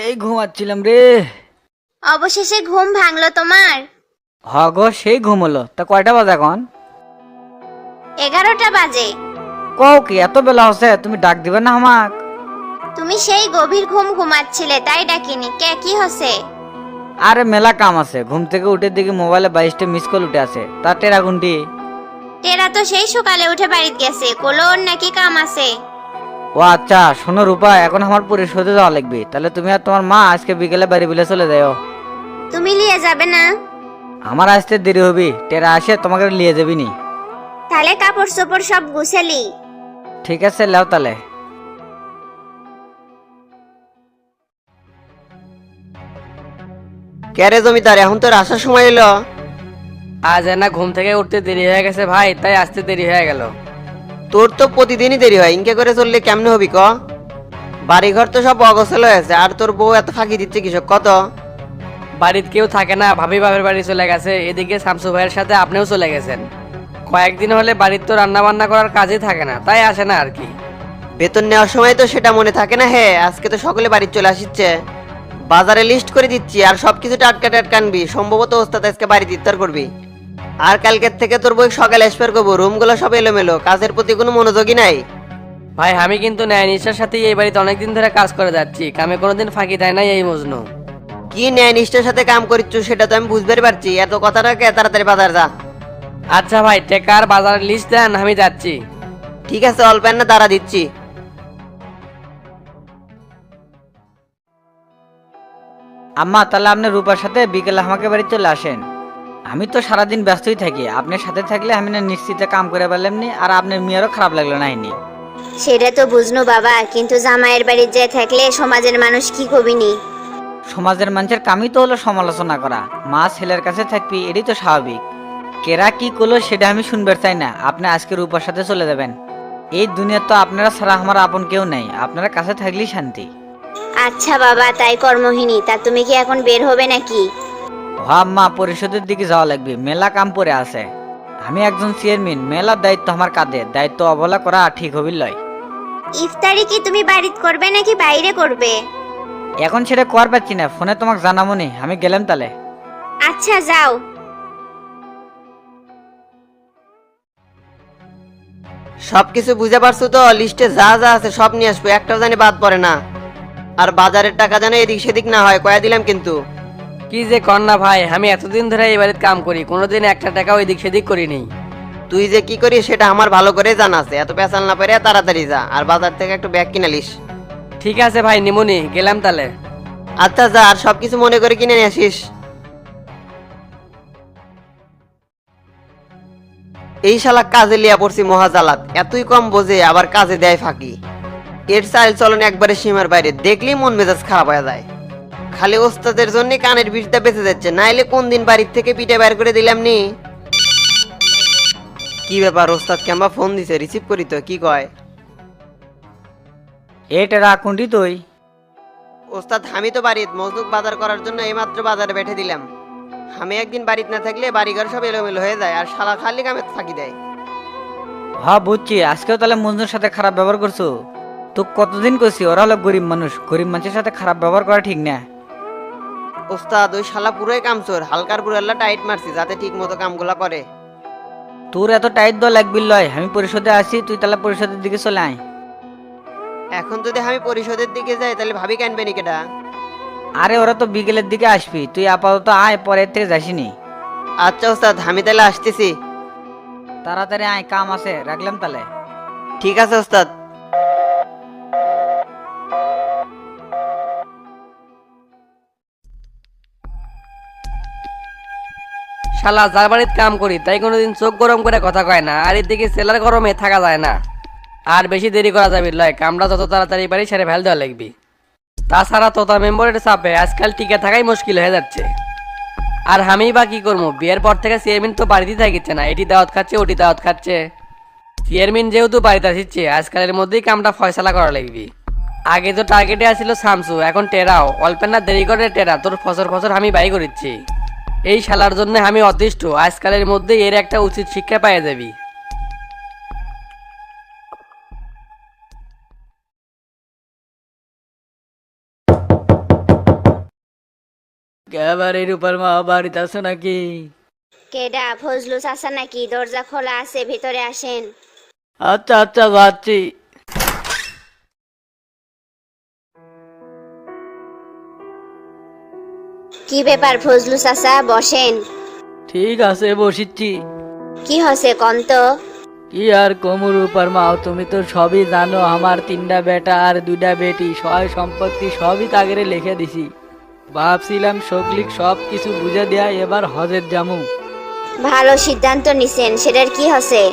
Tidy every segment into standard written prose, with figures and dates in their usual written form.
সেই ঘুমাচ্ছিলাম রে। অবশেষে ঘুম ভাঙলো তোমার? হ গো, সেই ঘুম হলো। তা কয়টা বাজে এখন? 11টা বাজে। কও কি, এত বেলা হচ্ছে? তুমি ডাক দিবে না আমাক? তুমি সেই গভীর ঘুম ঘুমাচ্ছিলে, তাই ডাকিনি। কে কি হচ্ছে? আরে মেলা কাম আছে। ঘুম থেকে উঠে দেখি মোবাইলে 22টা মিস কল উঠে আছে। তার টেরা ঘন্টি। টেরা তো সেই সকালে উঠে বাড়িতে গেছে, কলো ওর নাকি কাম আছে। ও আচ্ছা, শোনো রূপা, এখন আমার পরিশোধে যাওয়া লাগবে। তাহলে তুমি আর তোমার মা আজকে বিকেলে বাড়ি বিলে চলে যাও। তুমি নিয়ে যাবে না? আমার আসতে দেরি হবে, টেরা আসে তোমাকে নিয়ে যাবি নি। তাহলে কাপড় চোপড় সব গুছালি? ঠিক আছে, লাও তাহলে। ক্যারে জমিদার, এখন তোর আসার সময় এলো? আজ না ঘুম থেকে উঠতে দেরি হয়ে গেছে ভাই, তাই আসতে দেরি হয়ে গেল। তোর তো প্রতিদিনই দেরি হয়, ইনকে করে চললে কেমনে হবি ক? বাড়িঘর তো সব অগোছালো হয়েছে, আর তোর বউ এত ফাঁকি দিচ্ছে কৃষক কত? বাড়িতে কেউ থাকে না, ভাবি বাবার বাড়ি চলে গেছে, এদিকে শামসু ভাইয়ের সাথে আপনিও চলে গেছেন। কয়েকদিন হলে বাড়ির তো রান্না বান্না করার কাজই থাকে না, তাই আসে না আর কি। বেতন নেওয়ার সময় তো সেটা মনে থাকে না। হে, আজকে তো সকলে বাড়ি চলে আসিচ্ছে। বাজারে লিস্ট করে দিচ্ছি, আর সবকিছু টাটকা টাটকা আনবি। সম্ভবত ওস্তাদ আজকে বাড়িতে ইফতার করবি। আর কালকের থেকে তোর বই সকালে এসপার করবো। রুমগুলো সব এলোমেলো, কাজের প্রতি কোনো মনোযোগই নাই। ভাই আমি কিন্তু ন্যায় নিষ্ঠার সাথে এই বাড়িতে অনেকদিন ধরে কাজ করে যাচ্ছি, কামে কোনোদিন ফাঁকি দেয় নাই এই মজনু। কি ন্যায় নিষ্ঠার সাথে কাম করিচ্ছ সেটা তো আমি বুঝতে পারছি। এত কথাটাকে তাড়াতাড়ি বাজার যা। আচ্ছা ভাই, টেকার বাজারের লিস্ট দেন, আমি যাচ্ছি। ঠিক আছে, অল্প না তারা দিচ্ছি। আম্মা, তাহলে আপনি রূপার সাথে বিকেলে আমাকে বাড়ি চলে আসেন। আমি তো সারাদিন ব্যস্তই থাকি। আপনার সাথে থাকলে আমি না নিশ্চিতে কাম করে পারলাম নি, আর আপনার মেয়েরও খারাপ লাগলো না হয়নি। সেটা তো বুঝনো বাবা, কিন্তু জামাইয়ের বাড়িতে যে থাকলে সমাজের মানুষ কি কবিনি? সমাজের মানুষের কামই তো হলো সমালোচনা করা। মা ছেলের কাছে থাকবি, এটাই তো স্বাভাবিক। কেরা কি করলো সেটা আমি শুনবার চাই না। আপনি আজকে রূপার সাথে চলে যাবেন। এই দুনিয়া তো আপনারা ছাড়া আমার আপন কেউ নেই। আপনারা কাছে থাকলেই শান্তি। আচ্ছা বাবা, তাই কর্মহীনী। তা তুমি কি এখন বের হবে নাকি? হ আম্মা, পরিষদের দিকে যাওয়া লাগবে। মেলা কাম পড়ে আছে। আমি একজন চেয়ারম্যান, মেলার দায়িত্ব আমার কাঁধে। দায়িত্ব অবহেলা করা ঠিক হবির লয়। ইফতারি কি তুমি বাড়িতে করবে নাকি বাইরে করবে? এখন সেটা কর পাচ্ছি না, ফোনে তোমাকে জানাবো নি। আমি গেলাম তাহলে। আচ্ছা যাও। সবকিছু বুঝে পারছো তো? লিস্টে যা যা আছে সব নিয়ে আসবো, একটাও জানি বাদ পড়ে না। আর বাজারের টাকা যেন এদিক সেদিক না হয়, কয়া দিলাম কিন্তু। কি যে কর না ভাই, আমি এতদিন ধরে এই বাড়িতে কাম করি, কোনোদিন একটা টাকাও এদিক সেদিক করিনি। তুই যে কি করিস সেটা আমার ভালো করে জানা আছে। এত পেঁচাল না পেরে তাড়াতাড়ি যা, আর বাজার থেকে একটু ব্যাগ কিনে লিস। ঠিক আছে ভাই, নিমুনি, গেলাম তাহলে। আচ্ছা যা, আর সবকিছু মনে করে কিনে নিয়ে আসিস। এই শালা কাজে লিয়া পড়ছি মহাজালাত। এতই কম বোঝে, আবার কাজে দেয় ফাঁকি। এর চাল চলন একবারে সীমার বাইরে, দেখলেই মন মেজাজ খারাপ হয়ে যায়। খালি ওস্তাদের জন্য কানের বিষটা বেঁচে যাচ্ছে, নাইলে কোন দিন বাড়ির থেকে পিঠে বের করে দিলাম নি। কি ব্যাপার, ওস্তাদ কেমবা ফোন দিছে, রিসিভ করি তো। কি কয়? এটা রাখুনটি তুই। ওস্তাদ, আমি তো বাড়িতে মজদুক বাজার করার জন্য এইমাত্র বাজারে বেঠে দিলাম। আমি একদিন বাড়িতে না থাকলে বাড়িঘর সব এলোমেলো হয়ে যায়, আর শালা খালি কামে ফাঁকি দেয়। হ্যাঁ বুঝছি, আজকেও তাহলে মজনুর সাথে খারাপ ব্যবহার করছো। তো কতদিন করছি, ওরা হলো গরিব মানুষ। গরিব মানুষের সাথে খারাপ ব্যবহার করা ঠিক না। ওস্তাদ, ওই শালা পুরোই কামচোর। হালকার পুরাল্লা টাইট মারছি যাতে ঠিক মতো কামগুলা করে। তোর এত টাইট দেওয়া লাগবি লয়। আমি পরিষদে আসি, তুই তাহলে পরিষদের দিকে চলে আয়। এখন যদি আমি পরিষদের দিকে যাই তাহলে ভাবি কানবে নি কেটা? আরে ওরা তো বিকেলের দিকে আসবি, তুই আপাতত আয়, পরে থেকে যাসিনি। আচ্ছা ওস্তাদ, আমি তাহলে আসতেছি। তাড়াতাড়ি আয়, কাম আছে। রাখলাম তাহলে। ঠিক আছে ওস্তাদ। শালা যার বাড়িতে কাম করি তাই কোনোদিন চোখ গরম করে কথা কয় না, আর এদিকে সেলার গরমে থাকা যায় না। আর বেশি দেরি করা যাবে লয়, কামটা যত তাড়াতাড়ি পারি সেরে ফেল দেওয়া লাগবি। তাছাড়া তোতা মেম্বারের চাপে আজকাল টিকে থাকাই মুশকিল হয়ে যাচ্ছে। আর আমি বা কি করবো, বিয়ের পর থেকে চেয়ারম্যান তো বাড়িতেই থাকিচ্ছে না, এটি দাওয়াত খাচ্ছে ওটি দাওয়াত খাচ্ছে। চেয়ারম্যান যেহেতু বাড়িতে আসছে, আজকালের মধ্যেই কামটা ফয়সালা করা লাগবি। আগে তো টার্গেটে আসছিল শামসু, এখন টেরাও। অল্পের না দেরি করে টেরা তোর ফসর ফসর আমি বাই করিচ্ছি। এই শালার জন্য আমি অতিষ্ঠ, আজকালের মধ্যে এর একটা উচিত শিক্ষা পাইয়ে যাবি। বাড়ির উপর মা বাড়িতে আছে নাকি? কেডা? ফজলু চাচা নাকি? দরজা খোলা আছে, ভিতরে আসেন। আচ্ছা আচ্ছা যাচ্ছি। কি ব্যাপার ফজলু চাচা, বসেন। ঠিক আছে বসিচ্ছি। কি হসে কন্ত? কি আর কমুর উপর মাও, তুমি তো সবই জানো, আমার 3টা বেটা আর 2টা বেটি, সয় সম্পত্তি সবই তাগেরে লিখে দিছি। ভাবছিলাম সকলিক সব কিছু বুঝে দেয়া, এবার হজের জামু। ভালো সিদ্ধান্ত নিছেন, সেটার কি হসে?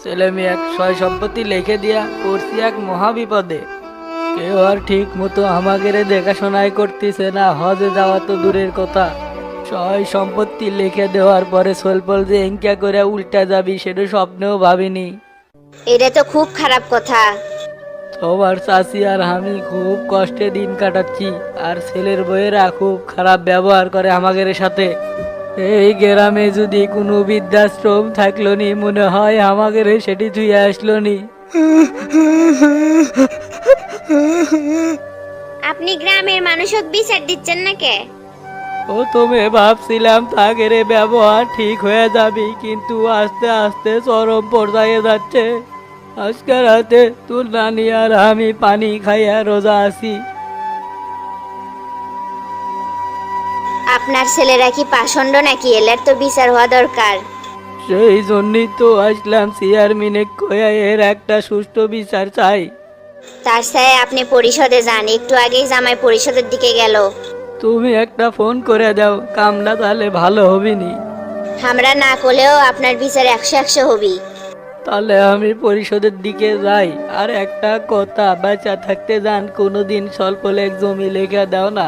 ছেলে মেয়ে সয় সম্পত্তি লিখে দিয়া পড়ছি এক মহা বিপদে। কেউ আর ঠিক মতো আমাদের দেখাশোনাই করতেছে না, হজে যাওয়া তো দূরের কথা, সয় সম্পত্তি লিখে দেওয়ার পরে সোলপল যে ইনকা করে উল্টা যাবি সেটা স্বপ্নেও ভাবিনি। এটা তো খুব খারাপ কথা। তোমার চাচি আর আমি খুব কষ্টে দিন কাটাচ্ছি, আর ছেলের বউয়েরা খুব খারাপ ব্যবহার করে আমাদের সাথে। এই গ্রামে যদি কোনো বৃদ্ধাশ্রম থাকলো নি, মনে হয় আমাদের সেটি ধুয়ে আসলো নি। আপনি গ্রামের মানুষক বিচার দিচ্ছেন না কে? ও তুমি ভাবছিলাম তাগেরে ব্যবহার ঠিক হয়ে যাবে, কিন্তু আস্তে আস্তে চরম পর্যায়ে যাচ্ছে। আজকে রাতে তোর নানি আর আমি পানি খাইয়া রোজা আছি। আপনার ছেলেরা কি পাষণ্ড নাকি? এলার তো বিচার হওয়া দরকার। সেই জন্যই তো আসলাম চেয়ারম্যানে কয়া এর একটা সুষ্ঠু বিচার চাই। তার সাথে আপনি পরিষদে যান, একটু আগেই জামাই পরিষদের দিকে গেল। তুমি একটা ফোন করে দাও, কামটা তাহলে ভালো হবিনি। আমরা না করলেও আপনার বিচার 100-100 হবি। তাহলে আমি পরিষদের দিকে যাই। আর একটা কথা, বাচ্চা থাকতে যান কোনোদিন স্বল্প লেখ জমি লিখে দাও না।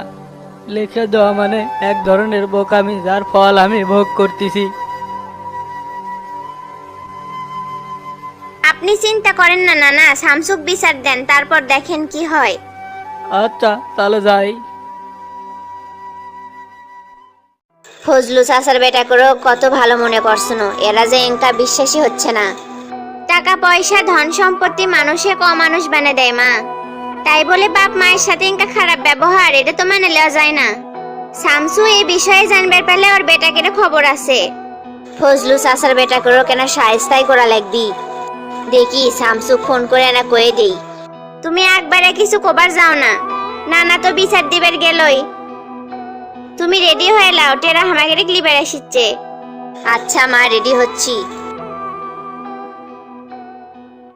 লিখে দেওয়া মানে এক ধরনের বোকামি, যার ফল আমি ভোগ করতেছি। আপনি চিন্তা করেন না নানা, শামসুক বিচার দেন, তারপর দেখেন কি হয়। আচ্ছা তাহলে যাই। ফজলু চাচার বেটা করে কত ভালো মনে করছেন, এরা যে এঙ্কা বিশ্বাসী হচ্ছে না। টাকা পয়সা ধন সম্পত্তি মানুষে মানুষ বানে দেয় মা, তাই বলে বাপ মায়ের সাথে এঙ্কা খারাপ ব্যবহার, এটা তো মানে নেওয়া যায় না। শামসু এই বিষয়ে জানবার পেলে ওর বেটাকে খবর আছে। ফজলু চাচার বেটা করে কেন সায়স্তাই করা লাগবি। দেখি শামসু ফোন করে না কয়ে দেই। তুমি একবারে কিছু কবার যাও না, নানা তো বিচার দিবার গেলই। তুমি রেডি হয়ে লাও, টেরা আমাকে লিবার আসছে। আচ্ছা মা, রেডি হচ্ছি।